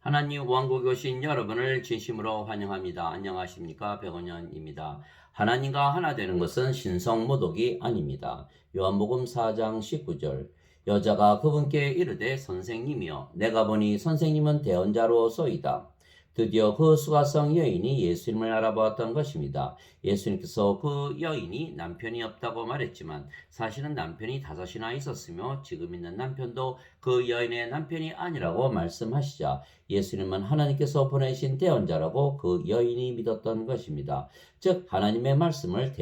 하나님 왕국에 오신 여러분을 진심으로 환영합니다. 안녕하십니까? 백원현입니다. 하나님과 하나 되는 것은 신성모독이 아닙니다. 요한복음 4장 19절 여자가 그분께 이르되 선생님이여 내가 보니 선생님은 대언자로 쏘이다. 드디어 그 수가성 여인이 예수님을 알아보았던 것입니다. 예수님께서 그 여인이 남편이 없다고 말했지만 사실은 남편이 다섯이나 있었으며 지금 있는 남편도 그 여인의 남편이 아니라고 말씀하시자 예수님은 하나님께서 보내신 대언자라고 그 여인이 믿었던 것입니다. 즉 하나님의 말씀을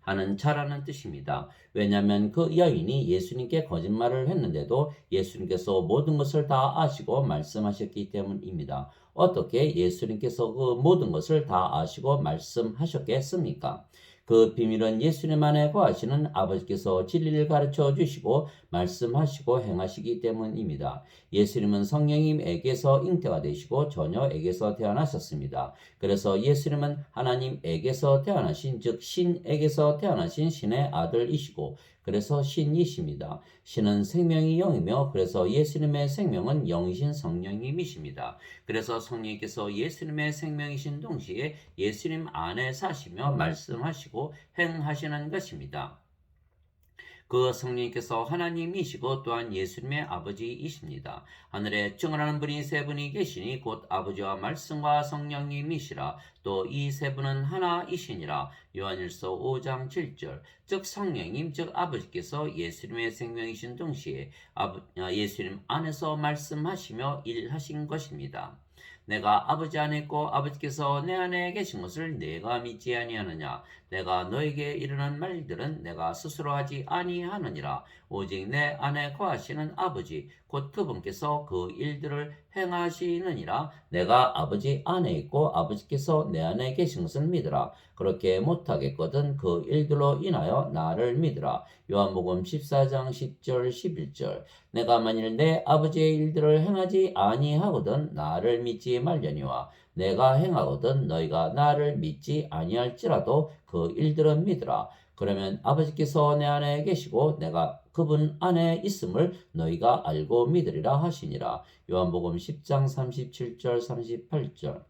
하는 자라는 뜻입니다. 왜냐하면 그 여인이 예수님께 거짓말을 했는데도 예수님께서 모든 것을 다 아시고 말씀하셨기 때문입니다. 어떻게 예수님께서 그 모든 것을 다 아시고 말씀하셨겠습니까? 그 비밀은 예수님 안에 거하시는 아버지께서 진리를 가르쳐 주시고 말씀하시고 행하시기 때문입니다. 예수님은 성령님에게서 잉태가 되시고 처녀에게서 태어나셨습니다. 그래서 예수님은 하나님에게서 태어나신 즉 신에게서 태어나신 신의 아들이시고 그래서 신이십니다. 신은 생명이 영이며 그래서 예수님의 생명은 영이신 성령님이십니다. 그래서 성령님께서 예수님의 생명이신 동시에 예수님 안에 사시며 말씀하시고 행하시는 것입니다. 그 성령님께서 하나님이시고 또한 예수님의 아버지이십니다. 하늘에 증언하는 분이 세 분이 계시니 곧 아버지와 말씀과 성령님이시라. 또 이 세 분은 하나이시니라. 요한일서 5장 7절. 즉 성령님 즉 아버지께서 예수님의 생명이신 동시에 예수님 안에서 말씀하시며 일하신 것입니다. 내가 아버지 안에 있고 아버지께서 내 안에 계신 것을 내가 믿지 아니하느냐. 내가 너에게 이르는 말들은 내가 스스로 하지 아니하느니라. 오직 내 안에 거하시는 아버지 곧 그분께서 그 일들을 행하시느니라. 내가 아버지 안에 있고 아버지께서 내 안에 계신 것을 믿으라. 그렇게 못하겠거든 그 일들로 인하여 나를 믿으라. 요한복음 14장 10절 11절. 내가 만일 내 아버지의 일들을 행하지 아니하거든 나를 믿지 말려니와 내가 행하거든 너희가 나를 믿지 아니할지라도 그 일들은 믿으라. 그러면 아버지께서 내 안에 계시고 내가 그분 안에 있음을 너희가 알고 믿으리라 하시니라. 요한복음 10장 37절 38절.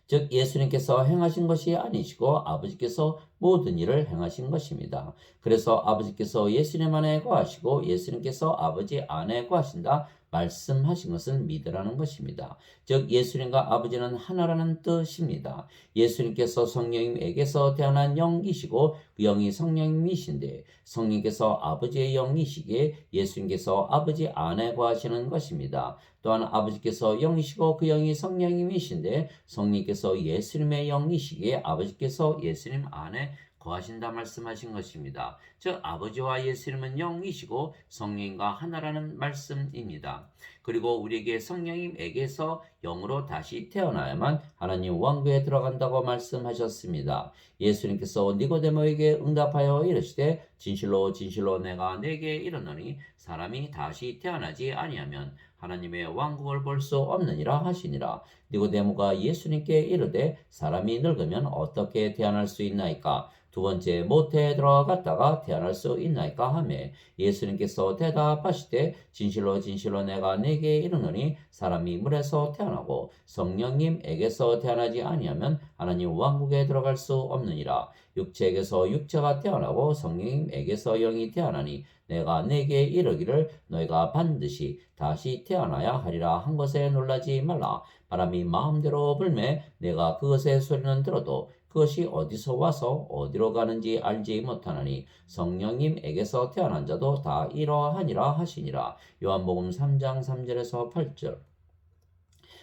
즉 예수님께서 행하신 것이 아니시고 아버지께서 모든 일을 행하신 것입니다. 그래서 아버지께서 예수님 안에 거하시고 예수님께서 아버지 안에 거하신다 말씀하신 것을 믿으라는 것입니다. 즉 예수님과 아버지는 하나라는 뜻입니다. 예수님께서 성령님에게서 태어난 영이시고 그 영이 성령님이신데 성령께서 아버지의 영이시기에 예수님께서 아버지 안에 거하시는 것입니다. 또한 아버지께서 영이시고 그 영이 성령님이신데 성령께서 예수님의 영이시기에 아버지께서 예수님 안에 거하신다 말씀하신 것입니다. 즉 아버지와 예수님은 영이시고 성령과 하나라는 말씀입니다. 그리고 우리에게 성령님에게서 영으로 다시 태어나야만 하나님 왕국에 들어간다고 말씀하셨습니다. 예수님께서 니고데모에게 응답하여 이르시되 진실로 진실로 내가 네게 이르노니 사람이 다시 태어나지 아니하면 하나님의 왕국을 볼 수 없느니라 하시니라. 니고데모가 예수님께 이르되 사람이 늙으면 어떻게 태어날 수 있나이까? 두 번째 모태에 들어갔다가 태어날 수 있나이까 하매 예수님께서 대답하시되 진실로 진실로 내가 네게 이르노니 사람이 물에서 태어나고 성령님에게서 태어나지 아니하면 하나님 왕국에 들어갈 수 없느니라. 육체에게서 육체가 태어나고 성령님에게서 영이 태어나니 내가 네게 이르기를 너희가 반드시 다시 태어나야 하리라 한 것에 놀라지 말라. 바람이 마음대로 불매 내가 그것의 소리는 들어도 그것이 어디서 와서 어디로 가는지 알지 못하나니 성령님에게서 태어난 자도 다 이러하니라 하시니라. 요한복음 3장 3절에서 8절.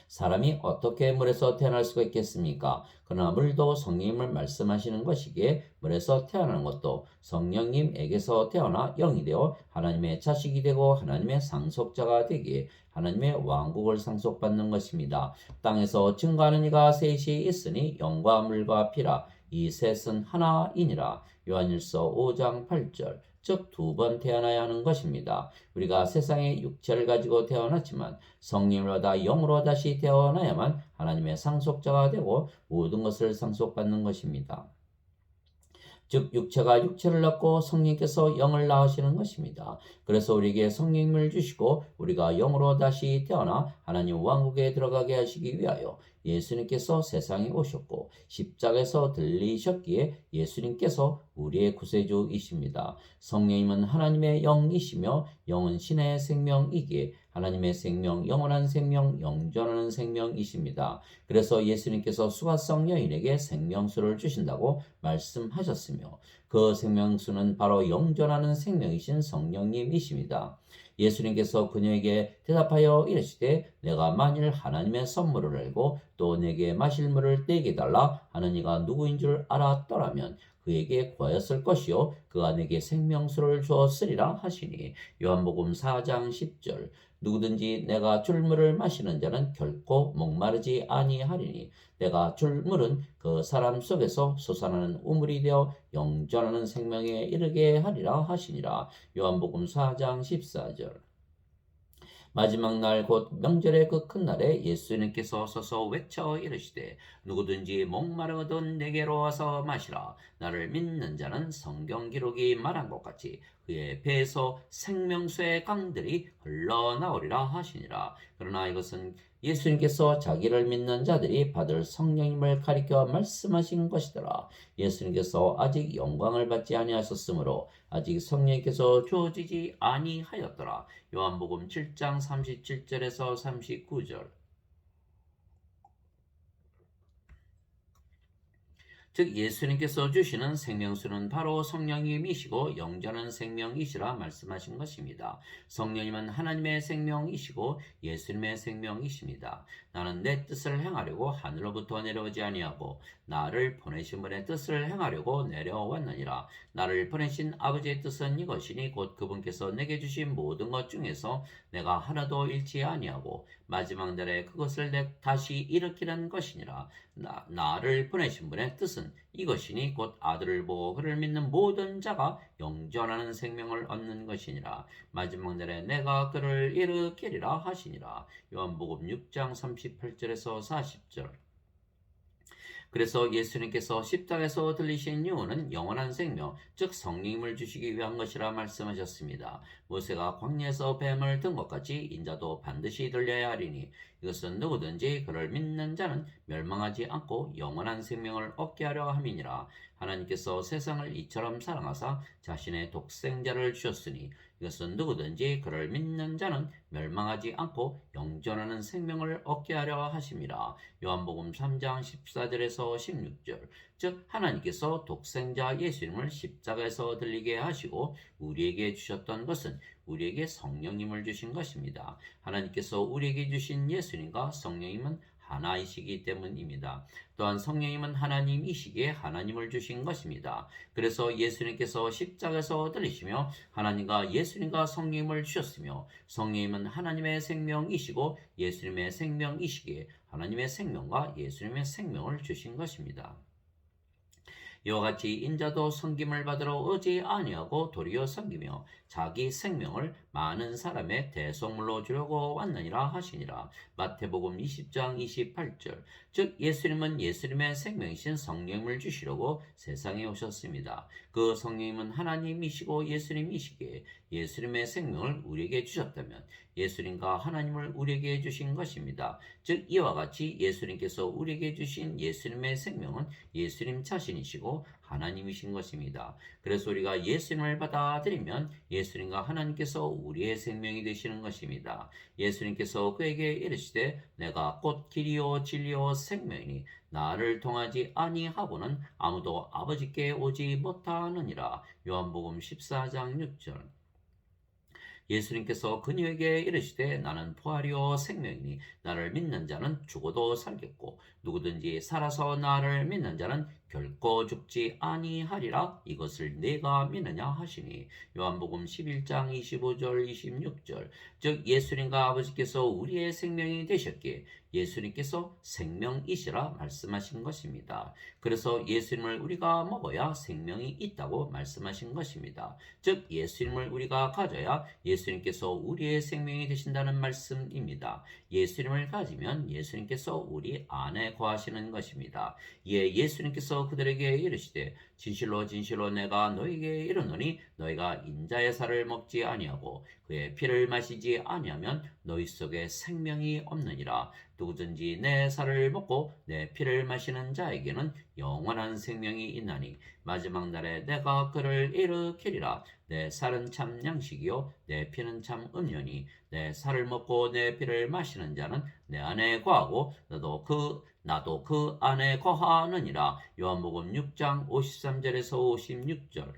사람이 어떻게 물에서 태어날 수가 있겠습니까? 그러나 물도 성령님을 말씀하시는 것이기에 물에서 태어나는 것도 성령님에게서 태어나 영이 되어 하나님의 자식이 되고 하나님의 상속자가 되기에 하나님의 왕국을 상속받는 것입니다. 땅에서 증거하는 이가 셋이 있으니 영과 물과 피라. 이 셋은 하나이니라. 요한일서 5장 8절. 즉 두 번 태어나야 하는 것입니다. 우리가 세상에 육체를 가지고 태어났지만 성령을 받아 영으로 다시 태어나야만 하나님의 상속자가 되고 모든 것을 상속받는 것입니다. 즉 육체가 육체를 낳고 성령께서 영을 낳으시는 것입니다. 그래서 우리에게 성령님을 주시고 우리가 영으로 다시 태어나 하나님 왕국에 들어가게 하시기 위하여 예수님께서 세상에 오셨고 십자가에서 들리셨기에 예수님께서 우리의 구세주이십니다. 성령님은 하나님의 영이시며 영은 신의 생명이기에 하나님의 생명, 영원한 생명, 영존하는 생명이십니다. 그래서 예수님께서 수가성 여인에게 생명수를 주신다고 말씀하셨으며 그 생명수는 바로 영존하는 생명이신 성령님이십니다. 예수님께서 그녀에게 대답하여 이르시되 내가 만일 하나님의 선물을 알고 또 내게 마실 물을 내게 달라 하는 이가 누구인 줄 알았더라면 그에게 구하였을 것이요 그가 내게 생명수를 주었으리라 하시니 요한복음 4장 10절 누구든지 내가 줄 물을 마시는 자는 결코 목마르지 아니하리니 내가 줄 물은 그 사람 속에서 솟아나는 우물이 되어 영존하는 생명에 이르게 하리라 하시니라. 요한복음 4장 14절. 마지막 날 곧 명절의 그 큰 날에 예수님께서 서서 외쳐 이르시되 누구든지 목마르거든 내게로 와서 마시라. 나를 믿는 자는 성경 기록이 말한 것 같이 그의 배에서 생명수의 강들이 흘러나오리라 하시니라. 그러나 이것은 예수님께서 자기를 믿는 자들이 받을 성령님을 가리켜 말씀하신 것이더라. 예수님께서 아직 영광을 받지 아니하셨으므로 아직 성령께서 주어지지 아니하였더라. 요한복음 7장 37절에서 39절. 즉 예수님께서 주시는 생명수는 바로 성령님이시고 영전한 생명이시라 말씀하신 것입니다. 성령님은 하나님의 생명이시고 예수님의 생명이십니다. 나는 내 뜻을 행하려고 하늘로부터 내려오지 아니하고 나를 보내신 분의 뜻을 행하려고 내려왔느니라. 나를 보내신 아버지의 뜻은 이것이니 곧 그분께서 내게 주신 모든 것 중에서 내가 하나도 잃지 아니하고 마지막 날에 그것을 다시 일으키는 것이니라. 나를 보내신 분의 뜻은 이것이니 곧 아들을 보고 그를 믿는 모든 자가 영존하는 생명을 얻는 것이니라. 마지막 날에 내가 그를 일으키리라 하시니라. 요한복음 6장 38절에서 40절. 그래서 예수님께서 십자가에서 들리신 이유는 영원한 생명, 즉 성령님을 주시기 위한 것이라 말씀하셨습니다. 모세가 광야에서 뱀을 든 것 같이 인자도 반드시 들려야 하리니 이것은 누구든지 그를 믿는 자는 멸망하지 않고 영원한 생명을 얻게 하려 함이니라. 하나님께서 세상을 이처럼 사랑하사 자신의 독생자를 주셨으니 이것은 누구든지 그를 믿는 자는 멸망하지 않고 영존하는 생명을 얻게 하려 하심이라. 요한복음 3장 14절에서 16절. 즉 하나님께서 독생자 예수님을 십자가에서 들리게 하시고 우리에게 주셨던 것은 우리에게 성령님을 주신 것입니다. 하나님께서 우리에게 주신 예수님과 성령님은 하나이시기 때문입니다. 또한 성령님은 하나님이시기에 하나님을 주신 것입니다. 그래서 예수님께서 십자가에서 들리시며 하나님과 예수님과 성령님을 주셨으며 성령님은 하나님의 생명이시고 예수님의 생명이시기에 하나님의 생명과 예수님의 생명을 주신 것입니다. 이와 같이 인자도 섬김을 받으러 오지 아니하고 도리어 섬기며 자기 생명을 많은 사람의 대속물로 주려고 왔느니라 하시니라. 마태복음 20장 28절. 즉 예수님은 예수님의 생명이신 성령을 주시려고 세상에 오셨습니다. 그 성령님은 하나님이시고 예수님이시기에 예수님의 생명을 우리에게 주셨다면 예수님과 하나님을 우리에게 주신 것입니다. 즉 이와 같이 예수님께서 우리에게 주신 예수님의 생명은 예수님 자신이시고 하나님이신 것입니다. 그래서 우리가 예수님을 받아들이면 예수님과 하나님께서 우리의 생명이 되시는 것입니다. 예수님께서 그에게 이르시되 내가 곧 길이요 진리요 생명이니 나를 통하지 아니하고는 아무도 아버지께 오지 못하느니라. 요한복음 14장 6절. 예수님께서 그녀에게 이르시되 나는 부활이요 생명이니 나를 믿는 자는 죽어도 살겠고 누구든지 살아서 나를 믿는 자는 결코 죽지 아니하리라. 이것을 내가 믿느냐 하시니 요한복음 11장 25절 26절. 즉 예수님과 아버지께서 우리의 생명이 되셨기에 예수님께서 생명이시라 말씀하신 것입니다. 그래서 예수님을 우리가 먹어야 생명이 있다고 말씀하신 것입니다. 즉 예수님을 우리가 가져야 예수님께서 우리의 생명이 되신다는 말씀입니다. 예수님을 가지면 예수님께서 우리 안에 거하시는 것입니다. 이에 예수님께서 예수께서 그들에게 이르시되 진실로 진실로 내가 너희에게 이르노니 너희가 인자의 살을 먹지 아니하고 그의 피를 마시지 아니하면 너희 속에 생명이 없느니라. 누구든지 내 살을 먹고 내 피를 마시는 자에게는 영원한 생명이 있나니 마지막 날에 내가 그를 일으키리라. 내 살은 참 양식이요 내 피는 참 음료니 내 살을 먹고 내 피를 마시는 자는 내 안에 거하고 나도 그 안에 거하느니라. 요한복음 6장 53절에서 56절.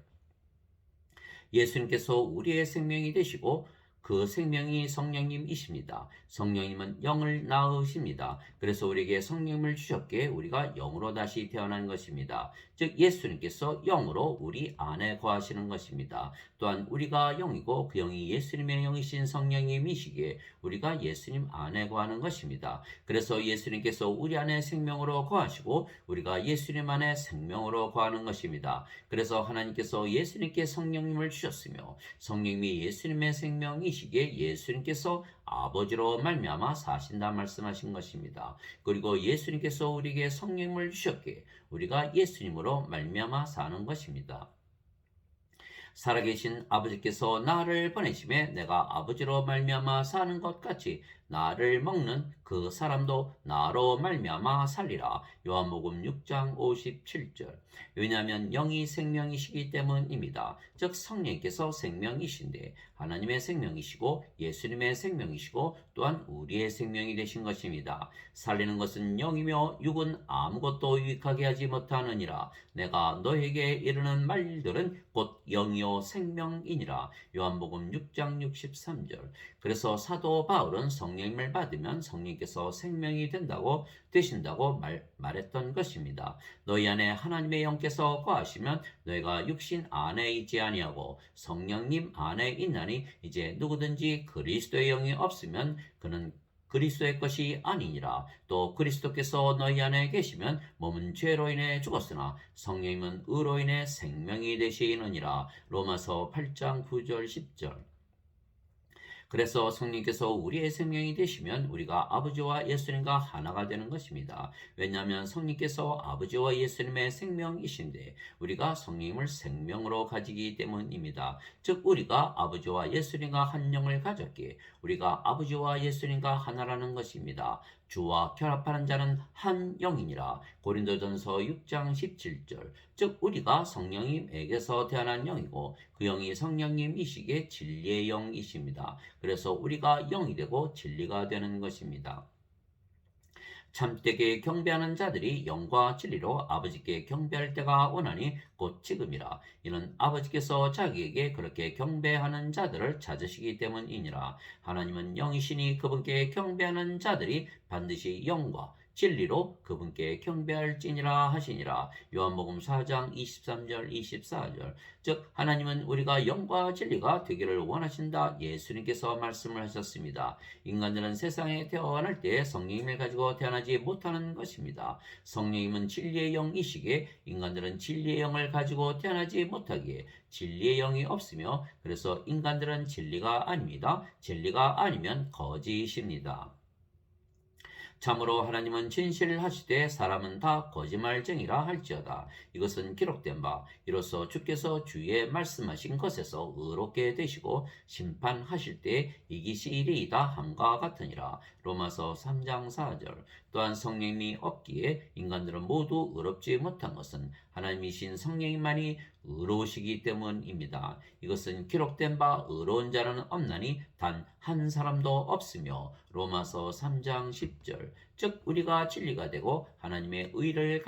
예수님께서 우리의 생명이 되시고 그 생명이 성령님이십니다. 성령님은 영을 낳으십니다. 그래서 우리에게 성령을 주셨기에 우리가 영으로 다시 태어난 것입니다. 즉 예수님께서 영으로 우리 안에 거하시는 것입니다. 또한 우리가 영이고 그 영이 예수님의 영이신 성령님이시기에 우리가 예수님 안에 거하는 것입니다. 그래서 예수님께서 우리 안에 생명으로 거하시고 우리가 예수님 안에 생명으로 거하는 것입니다. 그래서 하나님께서 예수님께 성령님을 주셨으며 성령님이 예수님의 생명이시기에 예수님께서 아버지로 말미암아 사신다 말씀하신 것입니다. 그리고 예수님께서 우리에게 성령님을 주셨기에 우리가 예수님으로 말미암아 사는 것입니다. 살아계신 아버지께서 나를 보내심에 내가 아버지로 말미암아 사는 것 같이 나를 먹는 그 사람도 나로 말미암아 살리라. 요한복음 6장 57절. 왜냐하면 영이 생명이시기 때문입니다. 즉 성령께서 생명이신데 하나님의 생명이시고 예수님의 생명이시고 또한 우리의 생명이 되신 것입니다. 살리는 것은 영이며 육은 아무것도 유익하게 하지 못하느니라. 내가 너에게 이르는 말들은 곧 영이요 생명이니라. 요한복음 6장 63절. 그래서 사도 바울은 성령님을 받으면 성령께서 생명이 되신다고 말했던 것입니다. 너희 안에 하나님의 영께서 거하시면 너희가 육신 안에 있지 아니하고 성령님 안에 있나니 이제 누구든지 그리스도의 영이 없으면 그는 그리스도의 것이 아니니라. 또 그리스도께서 너희 안에 계시면 몸은 죄로 인해 죽었으나 성령님은 의로 인해 생명이 되시느니라. 로마서 8장 9절 10절. 그래서 성령께서 우리의 생명이 되시면 우리가 아버지와 예수님과 하나가 되는 것입니다. 왜냐하면 성령께서 아버지와 예수님의 생명이신데 우리가 성령님을 생명으로 가지기 때문입니다. 즉 우리가 아버지와 예수님과 한 영을 가졌기에 우리가 아버지와 예수님과 하나라는 것입니다. 주와 결합하는 자는 한 영이니라. 고린도전서 6장 17절. 즉 우리가 성령님에게서 태어난 영이고 그 영이 성령님이시기에 진리의 영이십니다. 그래서 우리가 영이 되고 진리가 되는 것입니다. 참되게 경배하는 자들이 영과 진리로 아버지께 경배할 때가 오나니 곧 지금이라. 이는 아버지께서 자기에게 그렇게 경배하는 자들을 찾으시기 때문이니라. 하나님은 영이시니 그분께 경배하는 자들이 반드시 영과 진리로 그분께 경배할지니라 하시니라. 요한복음 4장 23절 24절. 즉 하나님은 우리가 영과 진리가 되기를 원하신다 예수님께서 말씀을 하셨습니다. 인간들은 세상에 태어날 때 성령님을 가지고 태어나지 못하는 것입니다. 성령님은 진리의 영이시기에 인간들은 진리의 영을 가지고 태어나지 못하기에 진리의 영이 없으며 그래서 인간들은 진리가 아닙니다. 진리가 아니면 거짓입니다. 참으로 하나님은 진실하시되 사람은 다 거짓말쟁이라 할지어다. 이것은 기록된 바 이로써 주께서 주의 말씀하신 것에서 의롭게 되시고 심판하실 때 이기시리이다 함과 같으니라. 로마서 3장 4절. 또한 성령님이 없기에 인간들은 모두 의롭지 못한 것은 하나님이신 성령님만이 의로우시기 때문입니다. 이것은 기록된 바 의로운 자는 없나니 단 한 사람도 없으며 로마서 3장 10절. 즉 우리가 진리가 되고 하나님의 의를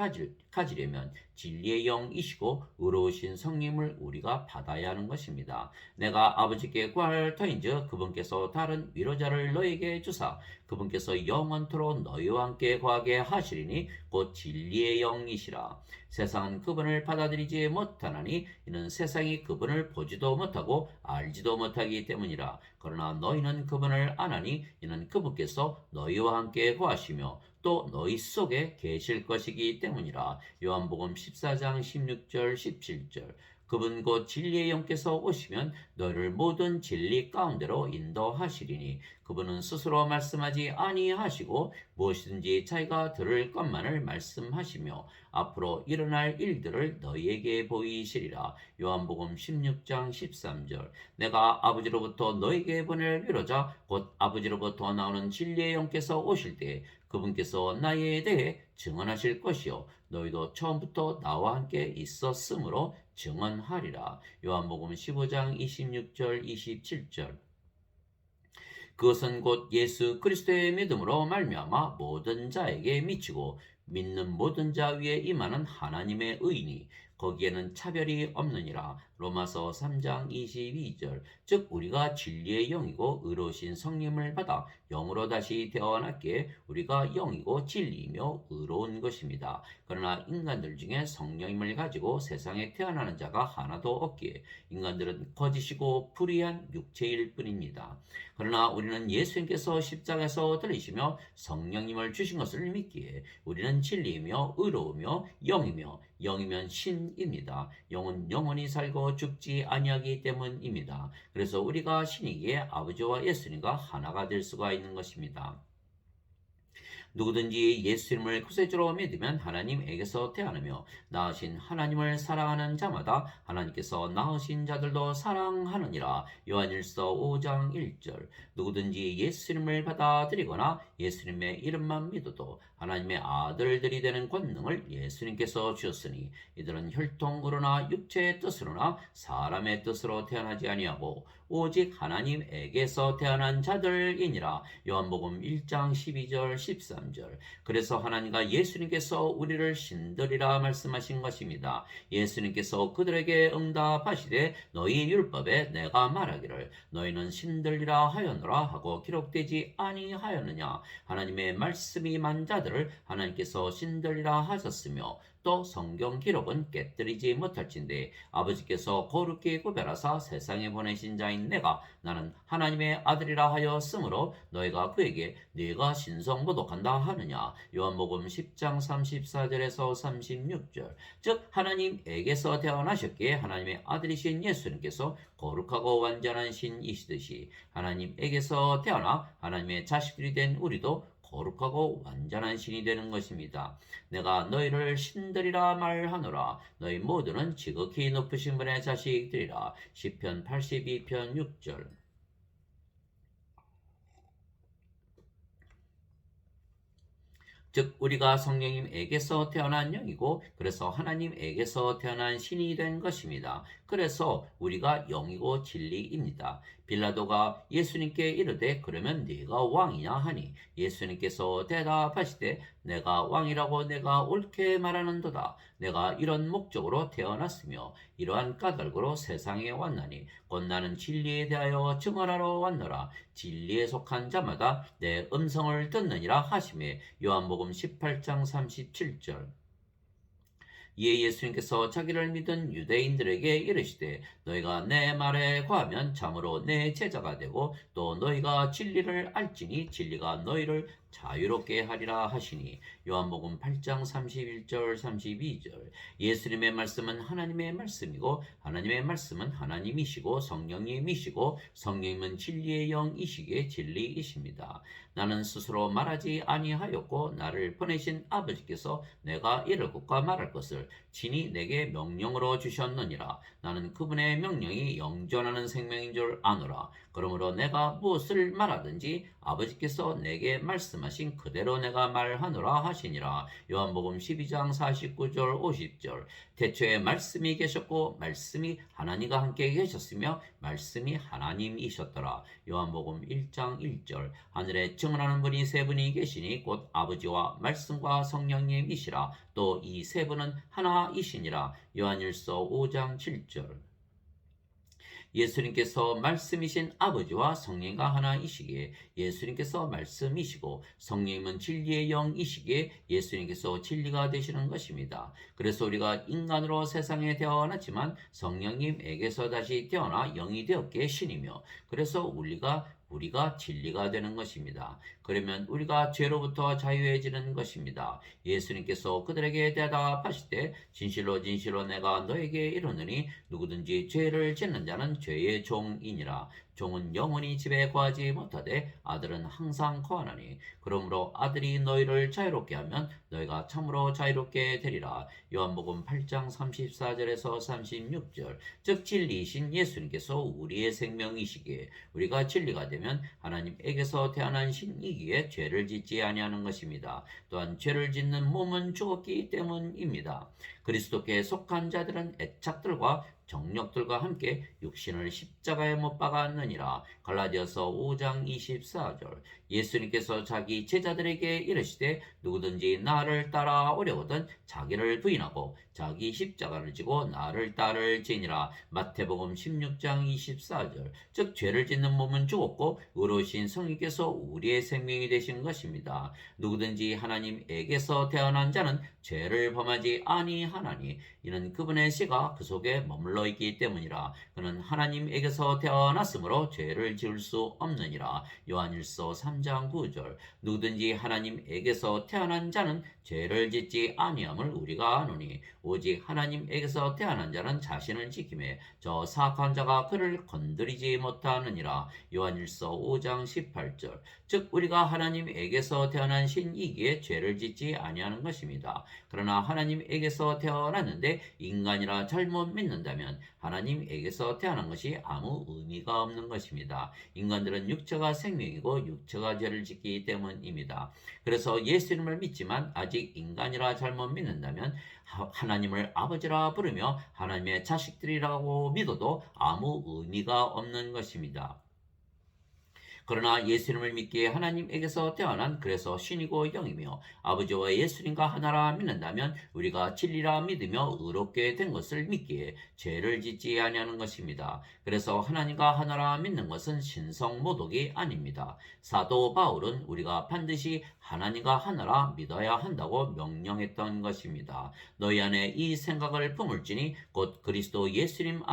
가지려면 진리의 영이시고 의로우신 성령을 우리가 받아야 하는 것입니다. 내가 아버지께 구할 터인즉 그분께서 다른 위로자를 너에게 주사 그분께서 영원토록 너희와 함께 거하게 하시리니 곧 진리의 영이시라. 세상은 그분을 받아들이지 못하나니 이는 세상이 그분을 보지도 못하고 알지도 못하기 때문이라. 그러나 너희는 그분을 아나니 이는 그분께서 너희와 함께 거하시며 또 너희 속에 계실 것이기 때문이라. 요한복음 14장 16절 17절. 그분 곧 진리의 영께서 오시면 너희를 모든 진리 가운데로 인도하시리니 그분은 스스로 말씀하지 아니하시고 무엇이든지 자기가 들을 것만을 말씀하시며 앞으로 일어날 일들을 너희에게 보이시리라. 요한복음 16장 13절. 내가 아버지로부터 너희에게 보낼 위로자 곧 아버지로부터 나오는 진리의 영께서 오실 때 그분께서 나에 대해 증언하실 것이요 너희도 처음부터 나와 함께 있었으므로 증언하리라. 요한복음 15장 26절 27절. 그것은 곧 예수 그리스도의 믿음으로 말미암아 모든 자에게 미치고 믿는 모든 자 위에 임하는 하나님의 의니 거기에는 차별이 없느니라. 로마서 3장 22절. 즉 우리가 진리의 영이고 의로우신 성령을 받아 영으로 다시 태어났기에 우리가 영이고 진리이며 의로운 것입니다. 그러나 인간들 중에 성령님을 가지고 세상에 태어나는 자가 하나도 없기에 인간들은 거짓이고 불의한 육체일 뿐입니다. 그러나 우리는 예수님께서 십자가에서 들리시며 성령님을 주신 것을 믿기에 우리는 진리이며 의로우며 영이며 영이면 신입니다. 영은 영원히 살고 죽지 아니하기 때문입니다. 그래서 우리가 신이기에 아버지와 예수님과 하나가 될 수가 있는 것입니다. 누구든지 예수님을 구세주로 믿으면 하나님에게서 태어나며 낳으신 하나님을 사랑하는 자마다 하나님께서 낳으신 자들도 사랑하느니라. 요한일서 5장 1절. 누구든지 예수님을 받아들이거나 예수님의 이름만 믿어도 하나님의 아들들이 되는 권능을 예수님께서 주셨으니 이들은 혈통으로나 육체의 뜻으로나 사람의 뜻으로 태어나지 아니하고 오직 하나님에게서 태어난 자들이니라. 요한복음 1장 12절 13절. 그래서 하나님과 예수님께서 우리를 신들이라 말씀하신 것입니다. 예수님께서 그들에게 응답하시되 너희 율법에 내가 말하기를 너희는 신들이라 하였노라 하고 기록되지 아니하였느냐. 하나님의 말씀이 만 자들을 하나님께서 신들이라 하셨으며 또 성경 기록은 깨뜨리지 못할진대 아버지께서 거룩히 구별하사 세상에 보내신 자인 내가 나는 하나님의 아들이라 하였으므로 너희가 그에게 네가 신성 모독한다 하느냐. 요한복음 10장 34절에서 36절. 즉 하나님에게서 태어나셨기에 하나님의 아들이신 예수님께서 거룩하고 완전한 신이시듯이 하나님에게서 태어나 하나님의 자식들이 된 우리도 거룩하고 완전한 신이 되는 것입니다. 내가 너희를 신들이라 말하노라. 너희 모두는 지극히 높으신 분의 자식들이라. 시편 82편 6절. 즉 우리가 성령님에게서 태어난 영이고 그래서 하나님에게서 태어난 신이 된 것입니다. 그래서 우리가 영이고 진리입니다. 빌라도가 예수님께 이르되 그러면 네가 왕이냐 하니 예수님께서 대답하시되 내가 왕이라고 내가 옳게 말하는도다. 내가 이런 목적으로 태어났으며 이러한 까닭으로 세상에 왔나니 곧 나는 진리에 대하여 증언하러 왔노라. 진리에 속한 자마다 내 음성을 듣느니라 하시매 요한복음 18장 37절. 이에 예수님께서 자기를 믿은 유대인들에게 이르시되 너희가 내 말에 거하면 참으로 내 제자가 되고 또 너희가 진리를 알지니 진리가 너희를 자유롭게 하리라 하시니 요한복음 8장 31절 32절. 예수님의 말씀은 하나님의 말씀이고 하나님의 말씀은 하나님이시고 성령님이시고 성령님은 진리의 영이시기에 진리이십니다. 나는 스스로 말하지 아니하였고 나를 보내신 아버지께서 내가 이를 것과 말할 것을 친히 내게 명령으로 주셨느니라. 나는 그분의 명령이 영존하는 생명인 줄 아노라. 그러므로 내가 무엇을 말하든지 아버지께서 내게 말씀하신 그대로 내가 말하노라 하시니라. 요한복음 12장 49절 50절. 태초에 말씀이 계셨고 말씀이 하나님과 함께 계셨으며 말씀이 하나님이셨더라. 요한복음 1장 1절. 하늘에 증언하는 분이 세 분이 계시니 곧 아버지와 말씀과 성령님이시라. 또 이 세 분은 하나이시니라. 요한일서 5장 7절. 예수님께서 말씀이신 아버지와 성령과 하나이시기에 예수님께서 말씀이시고 성령님은 진리의 영이시기에 예수님께서 진리가 되시는 것입니다. 그래서 우리가 인간으로 세상에 태어났지만 성령님에게서 다시 태어나 영이 되었기에 신이며 그래서 우리가 우리가 진리가 되는 것입니다. 그러면 우리가 죄로부터 자유해지는 것입니다. 예수님께서 그들에게 대답하실 때 진실로 진실로 내가 너에게 이르노니 누구든지 죄를 짓는 자는 죄의 종이니라. 종은 영원히 집에 거하지 못하되 아들은 항상 거하나니 그러므로 아들이 너희를 자유롭게 하면 너희가 참으로 자유롭게 되리라. 요한복음 8장 34절에서 36절. 즉 진리이신 예수님께서 우리의 생명이시기에 우리가 진리가 되면 하나님에게서 태어난 신이기에 죄를 짓지 아니하는 것입니다. 또한 죄를 짓는 몸은 죽었기 때문입니다. 그리스도께 속한 자들은 애착들과 정력들과 함께 육신을 십자가에 못 박았느니라. 갈라디아서 5장 24절. 예수님께서 자기 제자들에게 이르시되 누구든지 나를 따라오려거든 자기를 부인하고 자기 십자가를 지고 나를 따를지니라. 마태복음 16장 24절. 즉 죄를 짓는 몸은 죽었고 의로우신 성령께서 우리의 생명이 되신 것입니다. 누구든지 하나님에게서 태어난 자는 죄를 범하지 아니하나니 이는 그분의 씨가 그 속에 머물러 있기 때문이라. 그는 하나님에게서 태어났으므로 죄를 지을 수 없느니라. 요한일서 3장 9절. 누구든지 하나님에게서 태어난 자는 죄를 짓지 아니함을 우리가 아노니 오직 하나님에게서 태어난 자는 자신을 지킴에 저 사악한 자가 그를 건드리지 못하느니라. 요한일서 5장 18절. 즉 우리가 하나님에게서 태어난 신이기에 죄를 짓지 아니하는 것입니다. 그러나 하나님에게서 태어났는데 인간이라 잘못 믿는다면 하나님에게서 태어난 것이 아무 의미가 없는 것입니다. 인간들은 육체가 생명이고 육체가 죄를 짓기 때문입니다. 그래서 예수님을 믿지만 아직 인간이라 잘못 믿는다면 하나님을 아버지라 부르며 하나님의 자식들이라고 믿어도 아무 의미가 없는 것입니다. 그러나 예수님을 믿기에 하나님에게서 태어난 그래서 신이고 영이며 아버지와 예수님과 하나라 믿는다면 우리가 진리라 믿으며 의롭게 된 것을 믿기에 죄를 짓지 아니하는 것입니다. 그래서 하나님과 하나라 믿는 것은 신성모독이 아닙니다. 사도 바울은 우리가 반드시 하나님과 하나라 믿어야 한다고 명령했던 것입니다. 너희 안에 이 생각을 품을지니 곧 그리스도 예수님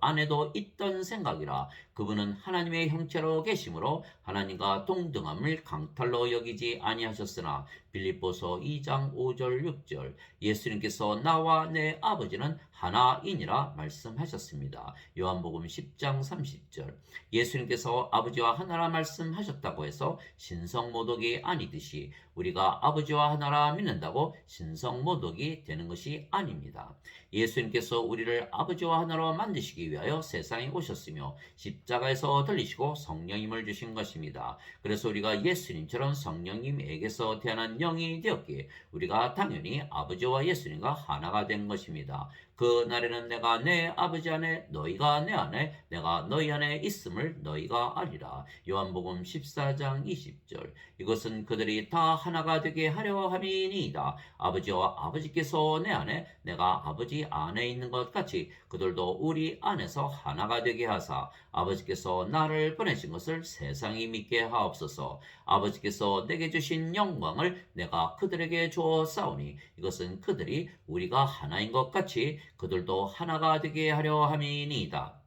안에도 있던 생각이라. 그분은 하나님의 형체로 계심으로 하나님과 동등함을 강탈로 여기지 아니하셨으나 빌립보서 2장 5절 6절. 예수님께서 나와 내 아버지는 하나이니라 말씀하셨습니다. 요한복음 10장 30절. 예수님께서 아버지와 하나라 말씀하셨다고 해서 신성모독이 아니듯이 우리가 아버지와 하나라 믿는다고 신성모독이 되는 것이 아닙니다. 예수님께서 우리를 아버지와 하나로 만드시기 위하여 세상에 오셨으며 십자가에서 들리시고 성령님을 주신 것입니다. 그래서 우리가 예수님처럼 성령님에게서 태어난 영이 되었기에 우리가 당연히 아버지와 예수님과 하나가 된 것입니다. 그 날에는 내가 내 아버지 안에 너희가 내 안에 내가 너희 안에 있음을 너희가 알리라. 요한복음 14장 20절. 이것은 그들이 다 하나가 되게 하려 함이니이다. 아버지와 아버지께서 내 안에 내가 아버지 안에 있는 것 같이 그들도 우리 안에서 하나가 되게 하사 아버지께서 나를 보내신 것을 세상이 믿게 하옵소서. 아버지께서 내게 주신 영광을 내가 그들에게 주었사오니 이것은 그들이 우리가 하나인 것 같이 그들도 하나가 되게 하려 함이니이다.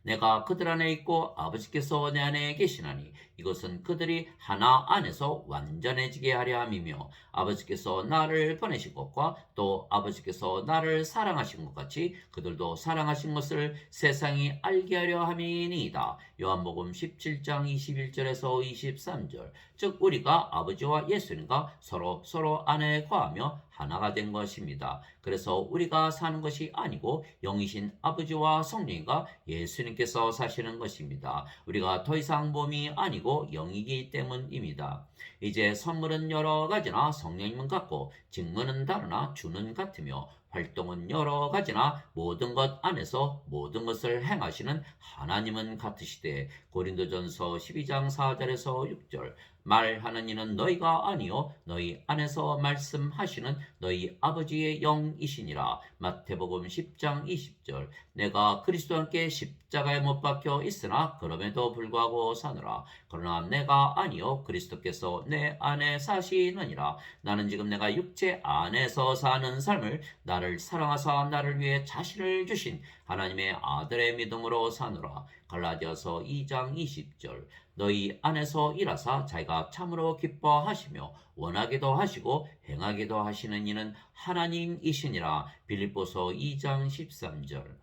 내가 그들 안에 있고 아버지께서 내 안에 계시나니 이것은 그들이 하나 안에서 완전해지게 하려 함이며 아버지께서 나를 보내신 것과 또 아버지께서 나를 사랑하신 것 같이 그들도 사랑하신 것을 세상이 알게 하려 함이니이다. 요한복음 17장 21절에서 23절. 즉 우리가 아버지와 예수님과 서로 안에 거하며 하나가 된 것입니다. 그래서 우리가 사는 것이 아니고 영이신 아버지와 성령과 예수님께서 사시는 것입니다. 우리가 더 이상 몸이 아니고 영이기 때문입니다. 이제 선물은 여러 가지나 성령님은 같고 직무는 다르나 주는 같으며 활동은 여러 가지나 모든 것 안에서 모든 것을 행하시는 하나님은 같으시되 고린도전서 12장 4절에서 6절. 말하는 이는 너희가 아니요 너희 안에서 말씀하시는 너희 아버지의 영이시니라. 마태복음 10장 20절. 내가 그리스도와 함께 십자가에 못 박혀 있으나 그럼에도 불구하고 사느라. 그러나 내가 아니요 그리스도께서 내 안에 사시느니라. 나는 지금 내가 육체 안에서 사는 삶을 나를 사랑하사 나를 위해 자신을 주신 하나님의 아들의 믿음으로 사느라. 갈라디아서 2장 20절. 너희 안에서 일하사 자기가 참으로 기뻐하시며 원하게도 하시고 행하게도 하시는 이는 하나님이시니라. 빌립보서 2장 13절.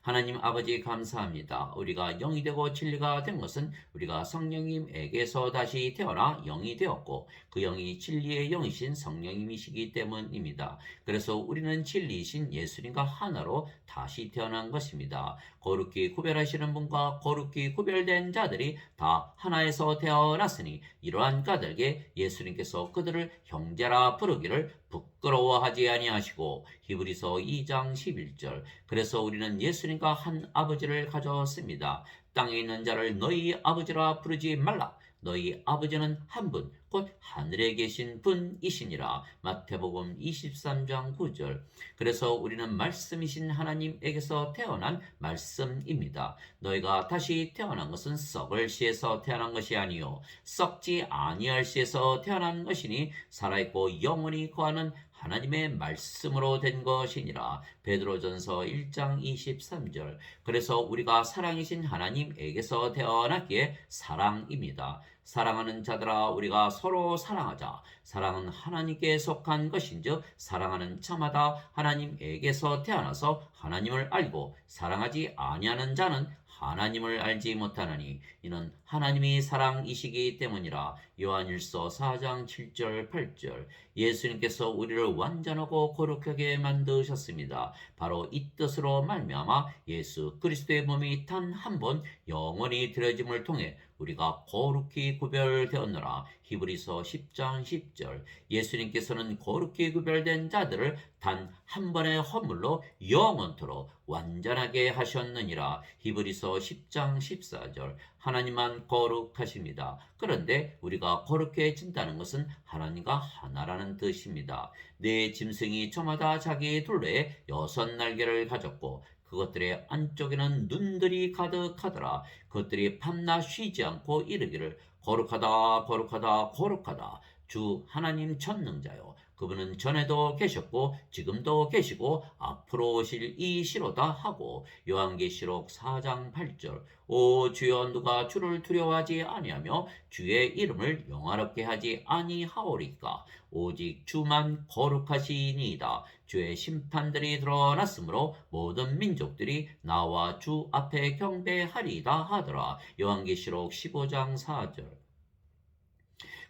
하나님 아버지 감사합니다. 우리가 영이 되고 진리가 된 것은 우리가 성령님에게서 다시 태어나 영이 되었고 그 영이 진리의 영이신 성령님이시기 때문입니다. 그래서 우리는 진리이신 예수님과 하나로 다시 태어난 것입니다. 거룩히 구별하시는 분과 거룩히 구별된 자들이 다 하나에서 태어났으니 이러한 자들에게 예수님께서 그들을 형제라 부르기를 부끄러워하지 아니하시고 히브리서 2장 11절. 그래서 우리는 예수님과 한 아버지를 가졌습니다. 땅에 있는 자를 너희 아버지라 부르지 말라. 너희 아버지는 한 분, 곧 하늘에 계신 분이시니라. 마태복음 23장 9절. 그래서 우리는 말씀이신 하나님에게서 태어난 말씀입니다. 너희가 다시 태어난 것은 썩을 씨에서 태어난 것이 아니요 썩지 아니할 씨에서 태어난 것이니 살아있고 영원히 거하는 하나님의 말씀으로 된 것이니라. 베드로전서 1장 23절. 그래서 우리가 사랑이신 하나님에게서 태어났기에 사랑입니다. 사랑하는 자들아 우리가 서로 사랑하자. 사랑은 하나님께 속한 것인즉 사랑하는 자마다 하나님에게서 태어나서 하나님을 알고 사랑하지 아니하는 자는 하나님을 알지 못하나니 이는 하나님이 사랑이시기 때문이라. 요한일서 4장 7절 8절. 예수님께서 우리를 완전하고 거룩하게 만드셨습니다. 바로 이 뜻으로 말미암아 예수 그리스도의 몸이 단 한 번 영원히 드려짐을 통해 우리가 거룩히 구별되었노라. 히브리서 10장 10절. 예수님께서는 거룩히 구별된 자들을 단 한 번의 헌물로 영원토록 완전하게 하셨느니라. 히브리서 10장 14절. 하나님만 거룩하십니다. 그런데 우리가 거룩해진다는 것은 하나님과 하나라는 뜻입니다. 네 짐승이 저마다 자기 둘레에 6날개를 가졌고 그것들의 안쪽에는 눈들이 가득하더라. 그것들이 밤낮 쉬지 않고 이르기를 거룩하다 거룩하다 거룩하다 주 하나님 전능자요 그분은 전에도 계셨고 지금도 계시고 앞으로 오실 이시로다 하고. 요한계시록 4장 8절. 오 주여 누가 주를 두려워하지 아니하며 주의 이름을 영화롭게 하지 아니하오리까. 오직 주만 거룩하시니이다. 주의 심판들이 드러났으므로 모든 민족들이 나와 주 앞에 경배하리이다 하더라. 요한계시록 15장 4절.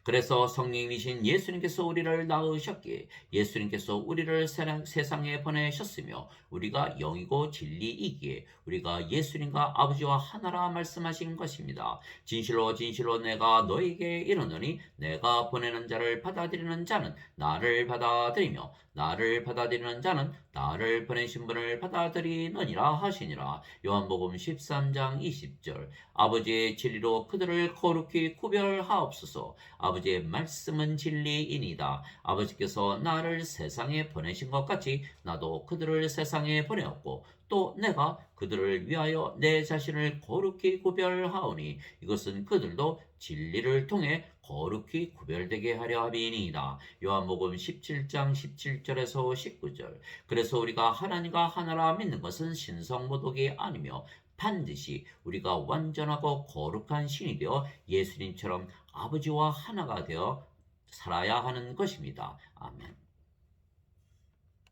그래서 성령이신 예수님께서 우리를 낳으셨기에 예수님께서 우리를 세상에 보내셨으며 우리가 영이고 진리이기에 우리가 예수님과 아버지와 하나라 말씀하신 것입니다. 진실로 진실로 내가 너에게 이르노니 내가 보내는 자를 받아들이는 자는 나를 받아들이며 나를 받아들이는 자는 나를 보내신 분을 받아들이느니라 하시니라. 요한복음 13장 20절. 아버지의 진리로 그들을 거룩히 구별하옵소서. 아버지의 말씀은 진리이니다. 아버지께서 나를 세상에 보내신 것 같이 나도 그들을 세상에 보내었고 또 내가 그들을 위하여 내 자신을 거룩히 구별하오니 이것은 그들도 진리를 통해 거룩히 구별되게 하려 함이니이다. 요한복음 17장 17절에서 19절. 그래서 우리가 하나님과 하나라 믿는 것은 신성모독이 아니며 반드시 우리가 완전하고 거룩한 신이 되어 예수님처럼 아버지와 하나가 되어 살아야 하는 것입니다. 아멘.